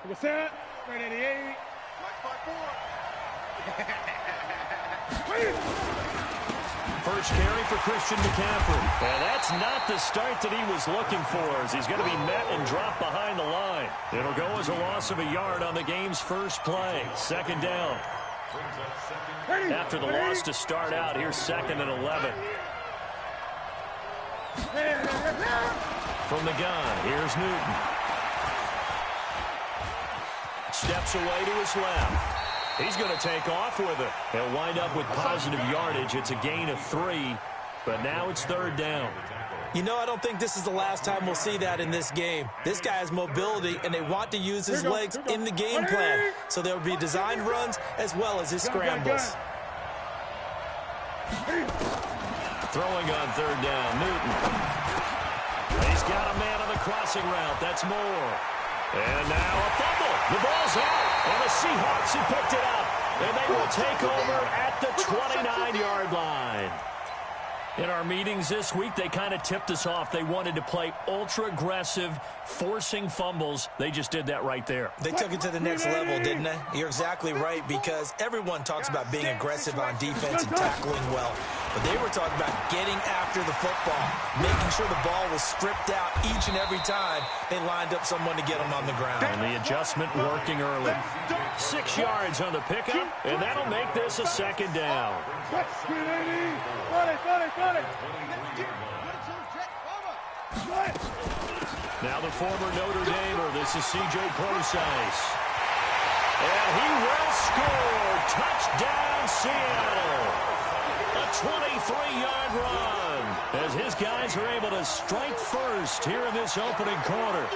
Set. 388. First carry for Christian McCaffrey. And that's not the start that he was looking for, as he's going to be met and dropped behind the line. It'll go as a loss of a yard on the game's first play. Second down. After the loss to start out, here's 2nd and 11. From the gun, here's Newton. Steps away to his left. He's going to take off with it. He'll wind up with positive yardage. It's a gain of 3, but now it's 3rd down. You know, I don't think this is the last time we'll see that in this game. This guy has mobility, and they want to use his legs in the game plan. So there will be designed runs as well as his scrambles. Throwing on 3rd down, Newton. He's got a man on the crossing route. That's Moore. And now a fumble. The ball's out, and the Seahawks have picked it up. And they will take over at the 29-yard line. In our meetings this week, they kind of tipped us off. They wanted to play ultra-aggressive, forcing fumbles. They just did that right there. They took it to the next level, didn't they? You're exactly right, because everyone talks about being aggressive on defense and tackling well. But they were talking about getting after the football, making sure the ball was stripped out each and every time they lined up someone to get them on the ground. And the adjustment working early. 6 yards on the pickup, and that'll make this a 2nd down. Now the former Notre Damer, this is C.J. Procise. And he will score. Touchdown, Seattle. A 23-yard run as his guys are able to strike first here in this opening quarter.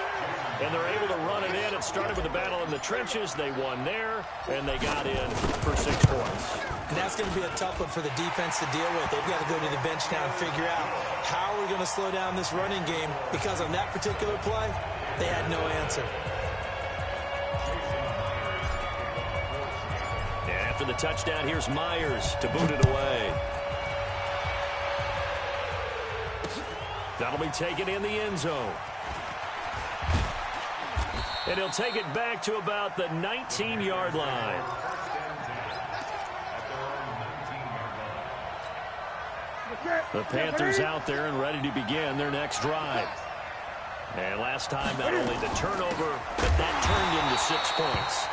And they're able to run it in. It started with a battle in the trenches. They won there, and they got in for 6 points. And that's going to be a tough one for the defense to deal with. They've got to go to the bench now and figure out how we're going to slow down this running game, because on that particular play, they had no answer. And after the touchdown, here's Myers to boot it away. That'll be taken in the end zone. And he'll take it back to about the 19-yard line. The Panthers out there and ready to begin their next drive. And last time, not only the turnover, but that turned into 6 points.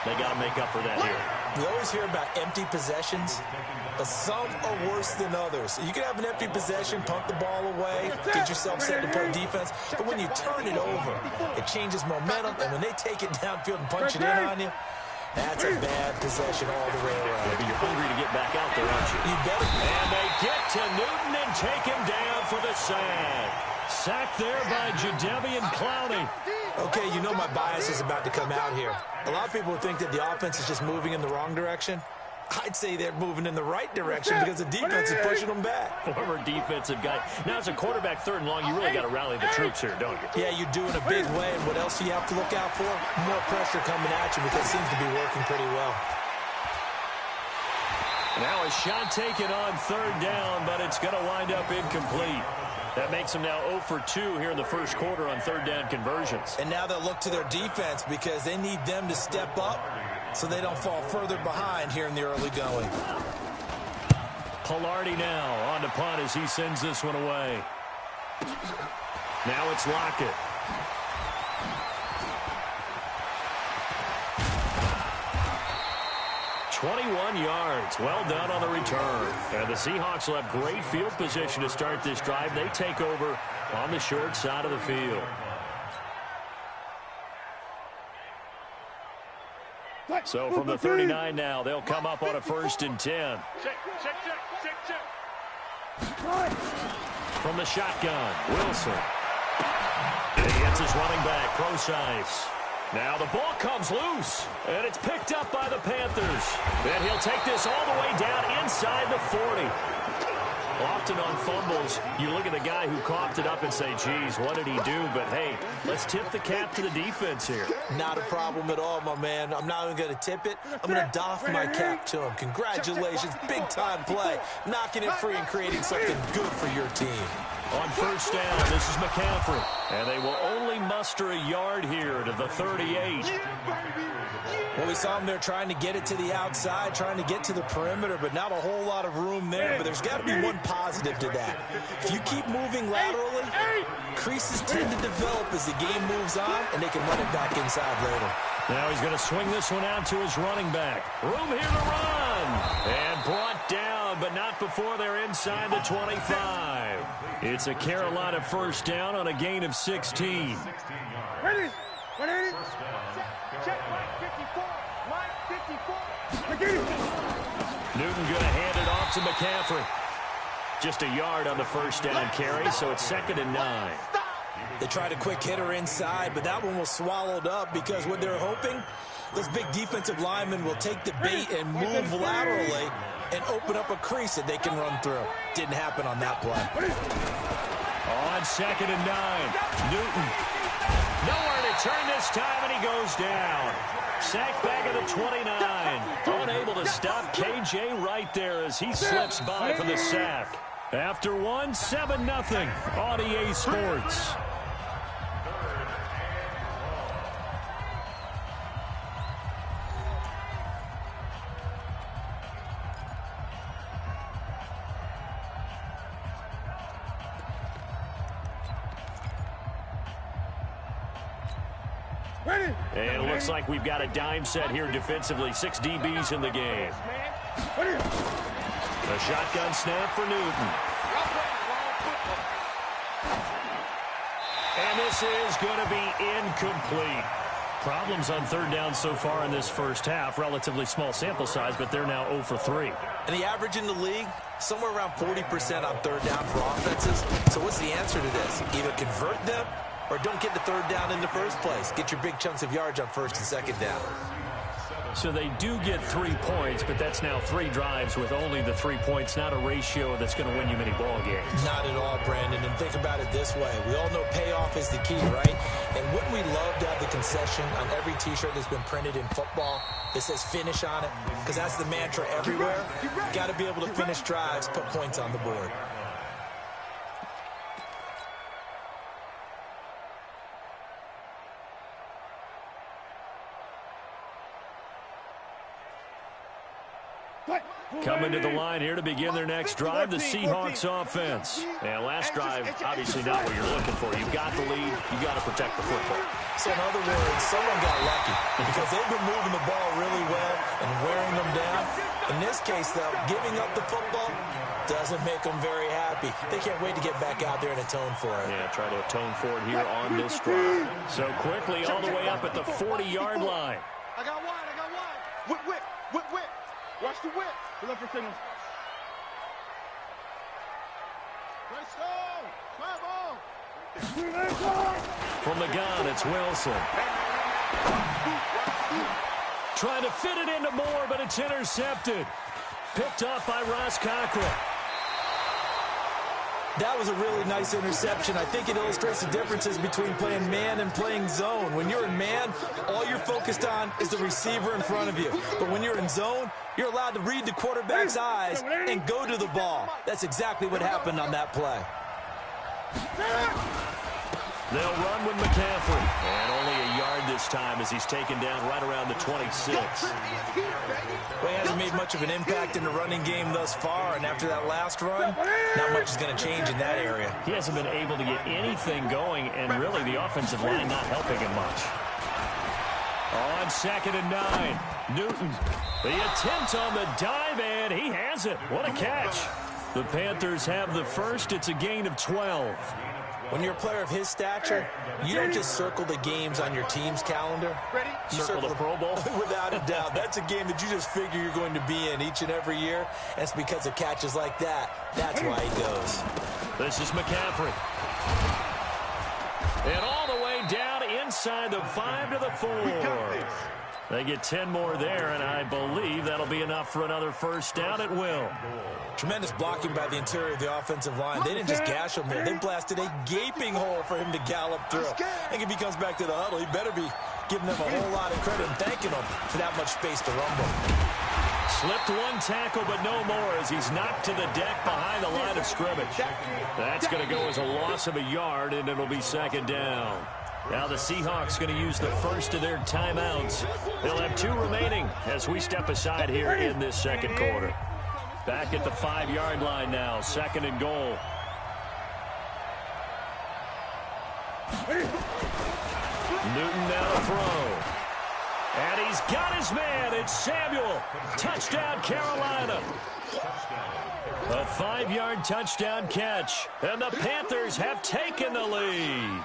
They got to make up for that here. We always hear about empty possessions, but some are worse than others. You can have an empty possession, punt the ball away, get yourself set to play defense, but when you turn it over, it changes momentum, and when they take it downfield and punch it in on you, that's a bad possession all the way around. Maybe you're hungry to get back out there, aren't you? You better. And they get to Newton and take him down for the sack. Sacked there by Jadeveon Clowney. Okay, you know my bias is about to come out here. A lot of people think that the offense is just moving in the wrong direction. I'd say they're moving in the right direction because the defense is pushing them back. Former defensive guy. Now, as a quarterback, 3rd and long, you really got to rally the troops here, don't you? Yeah, you do in a big way. And what else do you have to look out for? More pressure coming at you, because it seems to be working pretty well. Now a shot taken on 3rd down, but it's going to wind up incomplete. That makes them now 0 for 2 here in the first quarter on 3rd down conversions. And now they'll look to their defense, because they need them to step up so they don't fall further behind here in the early going. Pilardi now on to punt as he sends this one away. Now it's Lockett. "21 yards. Well done on the return. And the Seahawks will have great field position to start this drive. They take over on the short side of the field. So from the 39 now, they'll come up on a 1st and 10. From the shotgun, Wilson. And he gets his running back, Procise. Now the ball comes loose, and it's picked up by the Panthers. And he'll take this all the way down inside the 40. Often on fumbles, you look at the guy who coughed it up and say, geez, what did he do? But, hey, let's tip the cap to the defense here. Not a problem at all, my man. I'm not even going to tip it. I'm going to doff my cap to him. Congratulations. Big-time play. Knocking it free and creating something good for your team. On first down, this is McCaffrey. And they will only muster a yard here to the 38. Well, we saw him there trying to get it to the outside, trying to get to the perimeter, but not a whole lot of room there. But there's got to be one positive to that. If you keep moving laterally, creases tend to develop as the game moves on, and they can run it back inside later. Now he's going to swing this one out to his running back. Room here to run. And brought down, but not before they're inside the 25. It's a Carolina first down on a gain of 16. Ready? Ready? Check line 54. Line 54. Newton going to hand it off to McCaffrey. Just a yard on the first down carry, so it's 2nd and 9. They tried a quick hitter inside, but that one was swallowed up because what they're hoping, those big defensive linemen will take the bait and move laterally and open up a crease that they can run through. Didn't happen on that play. On 2nd and 9, Newton. Nowhere to turn this time, and he goes down. Sacked back at the 29. Unable to stop KJ right there as he slips by for the sack. After one, 7-0 on EA Sports. And it looks like we've got a dime set here defensively. 6 DBs in the game. A shotgun snap for Newton. And this is going to be incomplete. Problems on third down so far in this first half. Relatively small sample size, but they're now 0 for 3. And the average in the league, somewhere around 40% on third down for offenses. So what's the answer to this? Either convert them or don't get the third down in the first place. Get your big chunks of yards on first and second down. So they do get 3 points, but that's now 3 drives with only the 3 points, not a ratio that's going to win you many ball games. Not at all, Brandon. And think about it this way. We all know payoff is the key, right? And wouldn't we love to have the concession on every T-shirt that's been printed in football that says finish on it? Because that's the mantra everywhere. Got to be able to finish drives, put points on the board. Coming to the line here to begin their next drive, the Seahawks offense. And last drive, obviously not what you're looking for. You've got the lead. You've got to protect the football. So in other words, someone got lucky because they've been moving the ball really well and wearing them down. In this case, though, giving up the football doesn't make them very happy. They can't wait to get back out there and atone for it. Yeah, try to atone for it here on this drive. So quickly all the way up at the 40-yard line. I got wide. Whip. Watch the whip. Pull up for signals. Let's go. From the gun, it's Wilson. Trying to fit it into Moore, but it's intercepted. Picked off by Ross Cockrell. That was a really nice interception. I think it illustrates the differences between playing man and playing zone. When you're in man, all you're focused on is the receiver in front of you. But when you're in zone, you're allowed to read the quarterback's eyes and go to the ball. That's exactly what happened on that play. They'll run with McCaffrey. And only a yard this time as he's taken down right around the 26. Well, he hasn't made much of an impact in the running game thus far, and after that last run, not much is going to change in that area. He hasn't been able to get anything going, and really the offensive line not helping him much. On 2nd and 9, Newton. The attempt on the dive, and he has it. What a catch. The Panthers have the first. It's a gain of 12. When you're a player of his stature, you don't just circle the games on your team's calendar. You circle the Pro Bowl? Without a doubt. That's a game that you just figure you're going to be in each and every year. And it's because of catches like that. That's why he goes. This is McCaffrey. And all the way down inside the 5 to the 4. They get 10 more there, and I believe that'll be enough for another first down at will. Tremendous blocking by the interior of the offensive line. They didn't just gash him there. They blasted a gaping hole for him to gallop through. I think if he comes back to the huddle, he better be giving them a whole lot of credit and thanking them for that much space to rumble. Slipped one tackle, but no more as he's knocked to the deck behind the line of scrimmage. That's going to go as a loss of a yard, and it'll be second down. Now the Seahawks going to use the first of their timeouts. They'll have 2 remaining as we step aside here in this second quarter. Back at the 5-yard line now, second and goal. Newton now to throw. And he's got his man. It's Samuel. Touchdown, Carolina. A 5-yard touchdown catch. And the Panthers have taken the lead.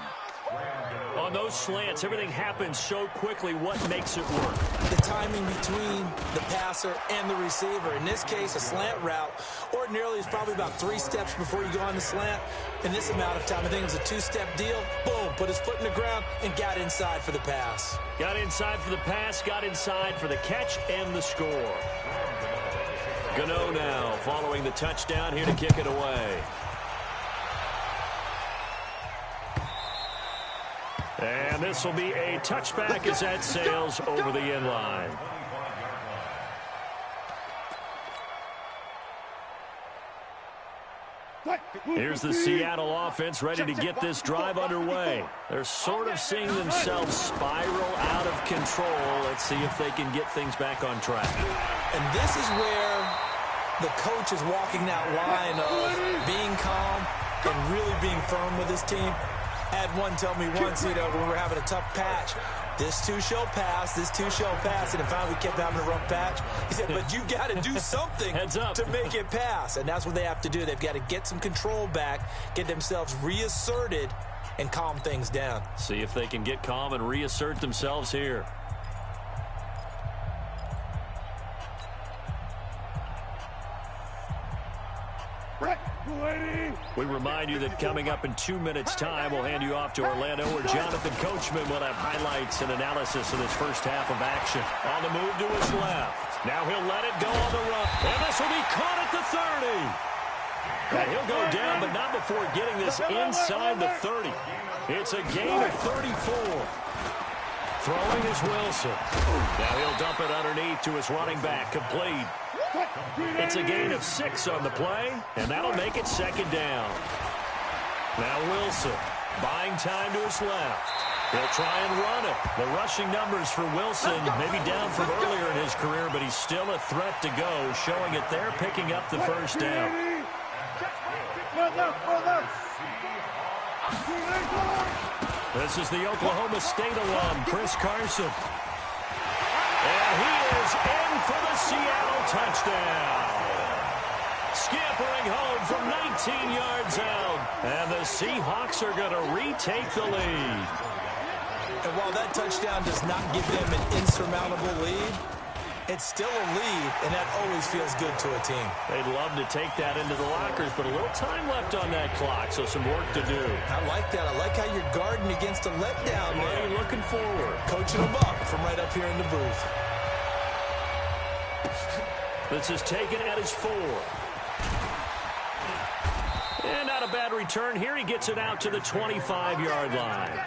On those slants, everything happens so quickly. What makes it work? The timing between the passer and the receiver. In this case, a slant route ordinarily is probably about 3 steps before you go on the slant. In this amount of time, I think it was a 2-step deal. Boom, put his foot in the ground and got inside for the pass. Got inside for the pass, got inside for the catch and the score. Gano now following the touchdown here to kick it away. And this will be a touchback as that sails over the end line. Here's the Seattle offense ready to get this drive underway. They're sort of seeing themselves spiral out of control. Let's see if they can get things back on track. And this is where the coach is walking that line of being calm and really being firm with his team. I had one tell me once, when we were having a tough patch, this too shall pass, this too shall pass, and finally we kept having a rough patch. He said, but you got to do something to make it pass, and that's what they have to do. They've got to get some control back, get themselves reasserted, and calm things down. See if they can get calm and reassert themselves here. We remind you that coming up in 2 minutes' time, we'll hand you off to Orlando, where Jonathan Coachman will have highlights and analysis of this first half of action. On the move to his left. Now he'll let it go on the run. And this will be caught at the 30. And he'll go down, but not before getting this inside the 30. It's a gain of 34. Throwing is Wilson. Now he'll dump it underneath to his running back, complete. It's a gain of 6 on the play, and that'll make it second down. Now Wilson, buying time to his left. He'll try and run it. The rushing numbers for Wilson maybe down from earlier in his career, but he's still a threat to go, showing it there, picking up the first down. This is the Oklahoma State alum, Chris Carson. And he is in for the Seattle touchdown. Scampering home from 19 yards out. And the Seahawks are going to retake the lead. And while that touchdown does not give them an insurmountable lead, it's still a lead, and that always feels good to a team. They'd love to take that into the lockers, but a little time left on that clock, so some work to do. I like that. I like how you're guarding against a letdown there. You're looking forward. Coaching them up from right up here in the booth. This is taken at his 4. And not a bad return here. He gets it out to the 25-yard line.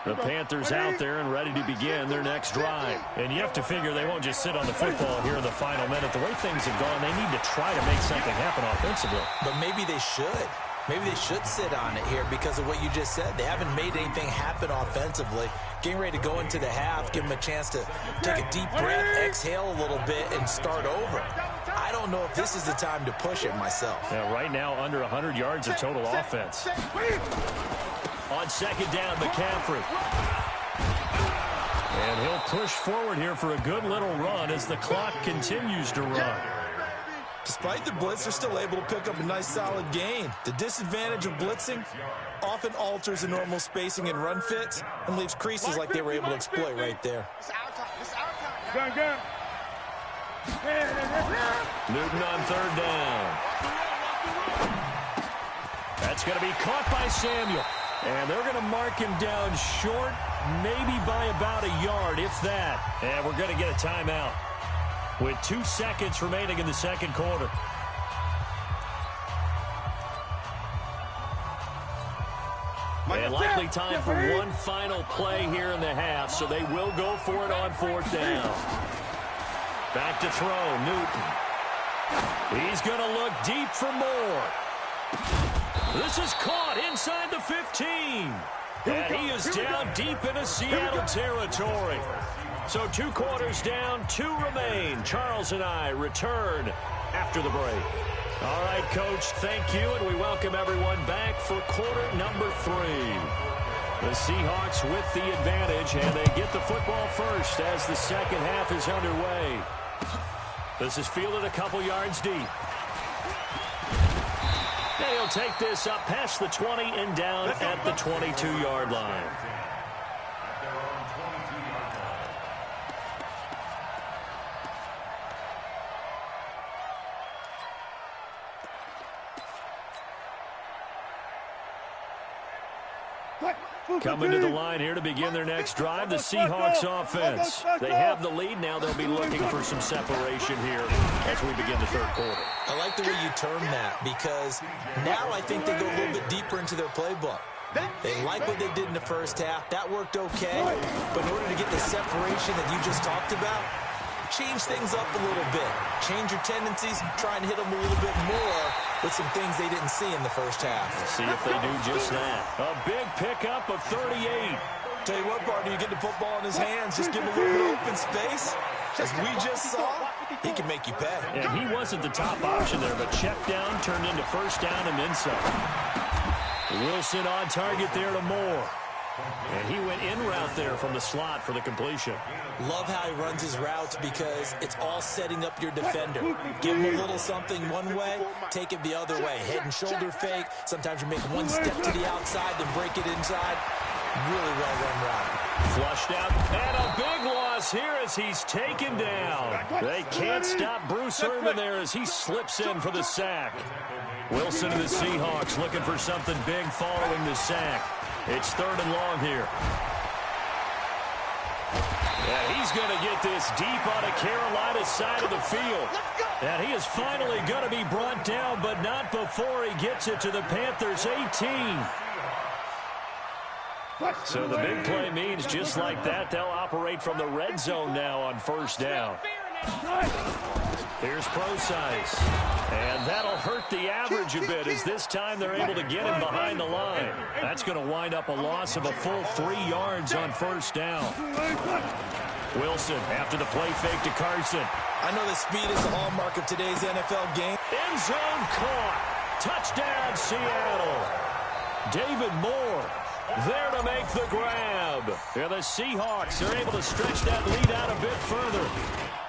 The Panthers out there and ready to begin their next drive. And you have to figure they won't just sit on the football here in the final minute. The way things have gone, they need to try to make something happen offensively. But maybe they should. Maybe they should sit on it here because of what you just said. They haven't made anything happen offensively. Getting ready to go into the half, give them a chance to take a deep breath, exhale a little bit, and start over. I don't know if this is the time to push it myself. Yeah, right now, under 100 yards of total offense. On second down, McCaffrey. And he'll push forward here for a good little run as the clock continues to run. Despite the blitz, they're still able to pick up a nice solid gain. The disadvantage of blitzing often alters the normal spacing and run fits and leaves creases like they were able to exploit right there. Newton on third down. That's going to be caught by Samuel. And they're going to mark him down short, maybe by about a yard, if that. And we're going to get a timeout with 2 seconds remaining in the second quarter. And likely time for one final play here in the half, so they will go for it on 4th down. Back to throw, Newton. He's going to look deep for more. This is caught inside the 15. And he is down deep into Seattle territory. So 2 quarters down, 2 remain. Charles and I return after the break. All right, Coach, thank you, and we welcome everyone back for quarter number 3. The Seahawks with the advantage, and they get the football first as the second half is underway. This is fielded a couple yards deep. They'll take this up past the 20 and down at the 22-yard line. Coming to the line here to begin their next drive, the Seahawks offense. They have the lead. Now they'll be looking for some separation here as we begin the 3rd quarter. I like the way you term that, because now I think they go a little bit deeper into their playbook. They like what they did in the first half. That worked okay. But in order to get the separation that you just talked about, change things up a little bit. Change your tendencies, try and hit them a little bit more with some things they didn't see in the first half. Let's see if they do just that. A big pickup of 38. Tell you what, partner, you get the football in his hands, just give him a little bit of open space. As we just saw, he can make you pay. And he wasn't the top option there, but check down turned into 1st down and then some. Wilson on target there to Moore. And he went in route there from the slot for the completion. Love how he runs his routes because it's all setting up your defender. Give him a little something one way, take it the other way. Head and shoulder fake. Sometimes you make one step to the outside, then break it inside. Really well run route. Flushed out. And a big loss here as he's taken down. They can't stop Bruce Irvin there as he slips in for the sack. Wilson and the Seahawks looking for something big following the sack. It's 3rd and long here. And he's going to get this deep on a Carolina side of the field. And he is finally going to be brought down, but not before he gets it to the Panthers' 18. So the big play means just like that, they'll operate from the red zone now on 1st down. Here's Procise. And that'll hurt the average a bit as this time they're able to get him behind the line. That's going to wind up a loss of a full 3 yards on 1st down. Wilson after the play fake to Carson. I know the speed is the hallmark of today's NFL game. End zone caught. Touchdown, Seattle. David Moore there to make the grab. And the Seahawks are able to stretch that lead out a bit further.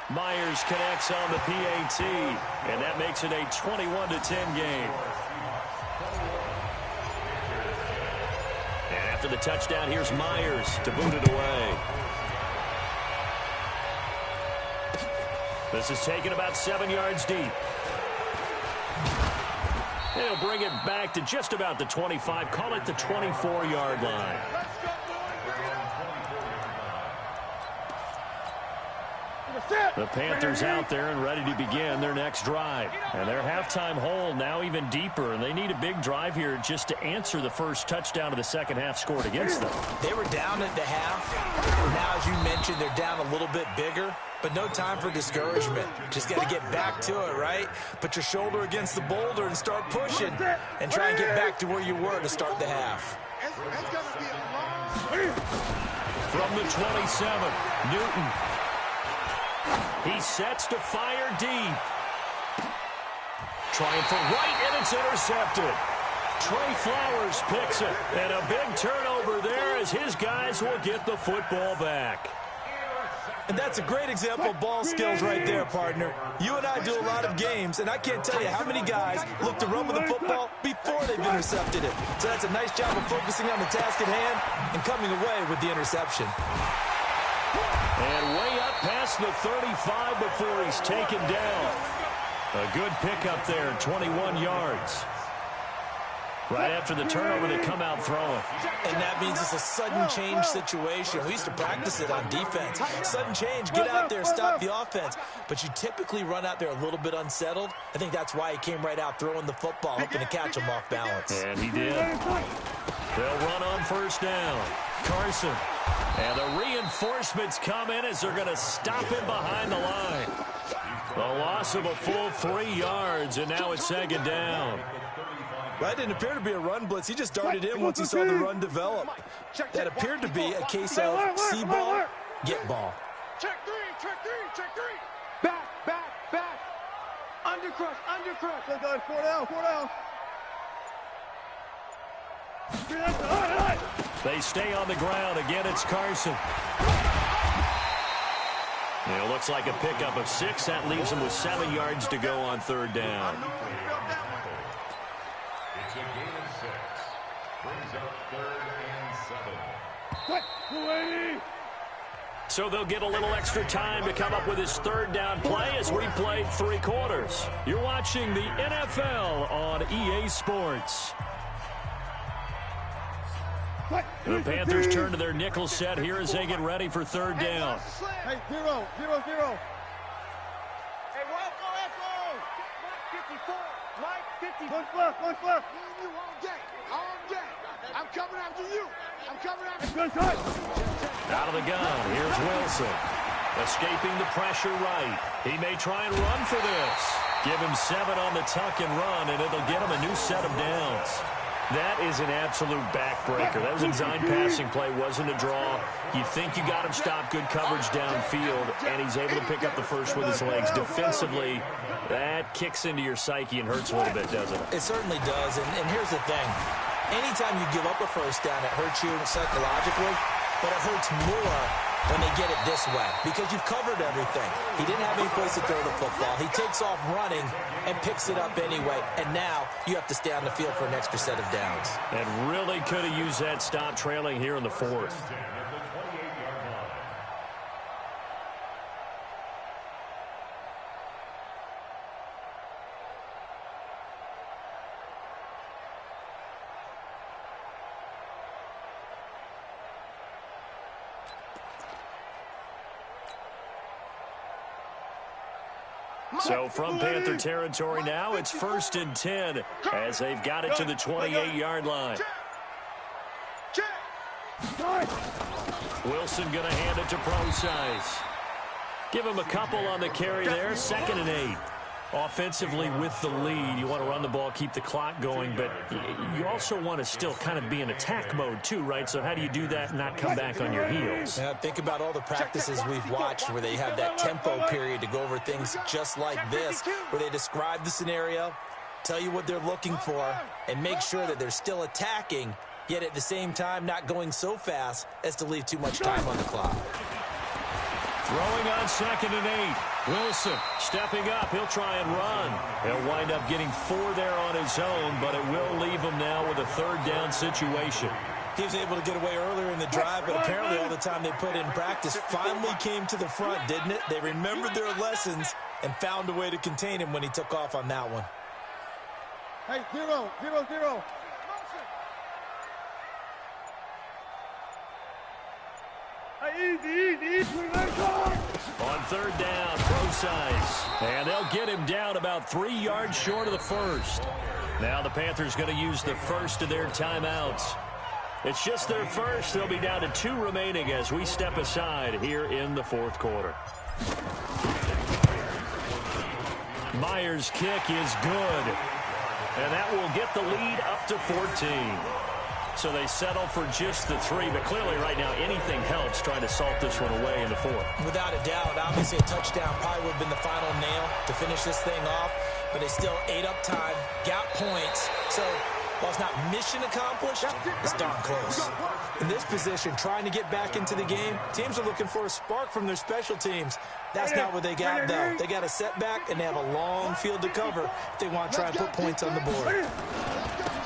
Myers connects on the PAT, and that makes it a 21-10 game. And after the touchdown, here's Myers to boot it away. This is taken about 7 yards deep. They'll bring it back to just about the 25, call it the 24-yard line. The Panthers out there and ready to begin their next drive. And their halftime hole now even deeper, and they need a big drive here just to answer the first touchdown of the second half scored against them. They were down at the half. Now, as you mentioned, they're down a little bit bigger, but no time for discouragement. Just got to get back to it, right? Put your shoulder against the boulder and start pushing and try and get back to where you were to start the half. From the 27, Newton. He sets to fire deep. Trying for right, and it's intercepted. Trey Flowers picks it. And a big turnover there as his guys will get the football back. And that's a great example of ball skills right there, partner. You and I do a lot of games, and I can't tell you how many guys look to run with the football before they've intercepted it. So that's a nice job of focusing on the task at hand and coming away with the interception. And way up past the 35 before he's taken down. A good pickup there, 21 yards. Right after the turnover, they come out throwing. And that means it's a sudden change situation. We used to practice it on defense. Sudden change, get out there, stop the offense. But you typically run out there a little bit unsettled. I think that's why he came right out throwing the football, hoping to catch him off balance. And he did. They'll run on first down. Carson. And the reinforcements come in as they're going to stop him behind the line. The loss of a full 3 yards, and now it's second down. That didn't appear to be a run blitz. He just darted in once he saw the run develop. That appeared to be a case of see ball, get ball. Check three. Back. Undercrush. Let's go. 4 down. They stay on the ground. Again, it's Carson. It looks like a pickup of 6. That leaves him with 7 yards to go on third down. It's a gain of 6. Brings up 3rd and 7. So they'll get a little extra time to come up with his third down play as we played 3 quarters. You're watching the NFL on EA Sports. The Panthers turn to their nickel set here as they get ready for third down. Hey, 0. Hey, Mike 54. One fluff. You all day. I'm coming after you. Out of the gun, here's Wilson. Escaping the pressure right. He may try and run for this. Give him 7 on the tuck and run, and it'll get him a new set of downs. That is an absolute backbreaker. That was a design passing play, wasn't a draw. You think you got him stopped, good coverage downfield, and he's able to pick up the first with his legs. Defensively, that kicks into your psyche and hurts a little bit, doesn't it? It certainly does, and here's the thing. Anytime you give up a first down, it hurts you psychologically, but it hurts more when they get it this way because you've covered everything. He didn't have any place to throw the football. He takes off running and picks it up anyway, and now you have to stay on the field for an extra set of downs. And really could have used that stop trailing here in the 4th. So from Panther territory now, it's 1st and 10 as they've got it to the 28-yard line. Wilson going to hand it to Pro-Size. Give him a couple on the carry there, 2nd and 8. Offensively with the lead, you want to run the ball, keep the clock going, but you also want to still kind of be in attack mode too, right? So how do you do that and not come back on your heels? Yeah, think about all the practices we've watched where they have that tempo period to go over things just like this, where they describe the scenario, tell you what they're looking for, and make sure that they're still attacking, yet at the same time not going so fast as to leave too much time on the clock. Throwing on 2nd and 8. Wilson stepping up. He'll try and run. He'll wind up getting 4 there on his own, but it will leave him now with a 3rd down situation. He was able to get away earlier in the drive, but apparently all the time they put in practice finally came to the front, didn't it? They remembered their lessons and found a way to contain him when he took off on that one. Hey, 0. Easy. On 3rd down, Pro-Size. And they'll get him down about 3 yards short of the 1st. Now the Panthers going to use the first of their timeouts. It's just their first. They'll be down to 2 remaining as we step aside here in the 4th quarter. Myers' kick is good. And that will get the lead up to 14. So they settle for just the 3, but clearly right now anything helps trying to salt this one away in the 4th. Without a doubt, obviously a touchdown probably would have been the final nail to finish this thing off, but they still ate up time, got points, so while it's not mission accomplished, it's darn close. In this position, trying to get back into the game, teams are looking for a spark from their special teams. That's not what they got, though. They got a setback, and they have a long field to cover if they want to try and put points on the board.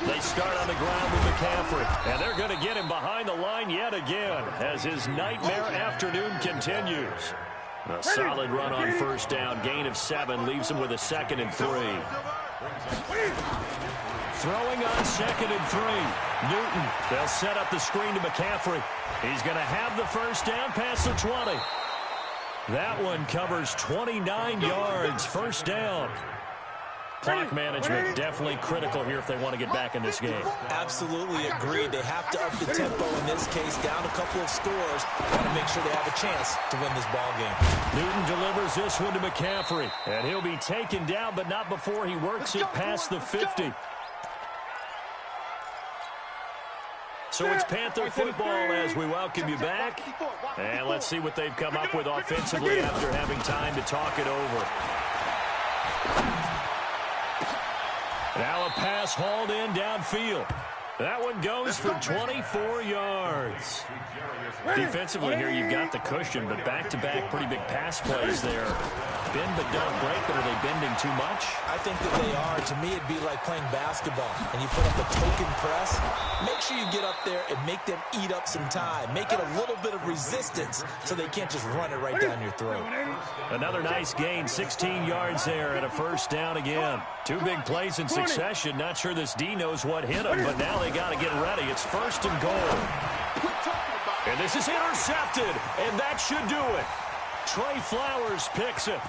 They start on the ground with McCaffrey, and they're going to get him behind the line yet again as his nightmare afternoon continues. A solid run on 1st down, gain of 7, leaves him with a 2nd and 3. Throwing on 2nd and 3. Newton, they'll set up the screen to McCaffrey. He's going to have the 1st down past the 20. That one covers 29 yards, 1st down. Clock management definitely critical here if they want to get back in this game. Absolutely agreed. They have to up the tempo in this case, down a couple of scores. Want to make sure they have a chance to win this ball game. Newton delivers this one to McCaffrey, and he'll be taken down, but not before he works it past the 50. So it's Panther football as we welcome you back. And let's see what they've come up with offensively after having time to talk it over. Now a pass hauled in downfield. That one goes for 24 yards. Defensively here, you've got the cushion, but back-to-back pretty big pass plays there. Bend but don't break, but are they bending too much? I think that they are. To me, it'd be like playing basketball, and you put up a token press. Make sure you get up there and make them eat up some time. Make it a little bit of resistance so they can't just run it right down your throat. Another nice gain, 16 yards there, and a first down again. Two big plays in succession. Not sure this D knows what hit him, but now they got to get ready. It's first and goal. And this is intercepted, and that should do it. Trey Flowers picks it.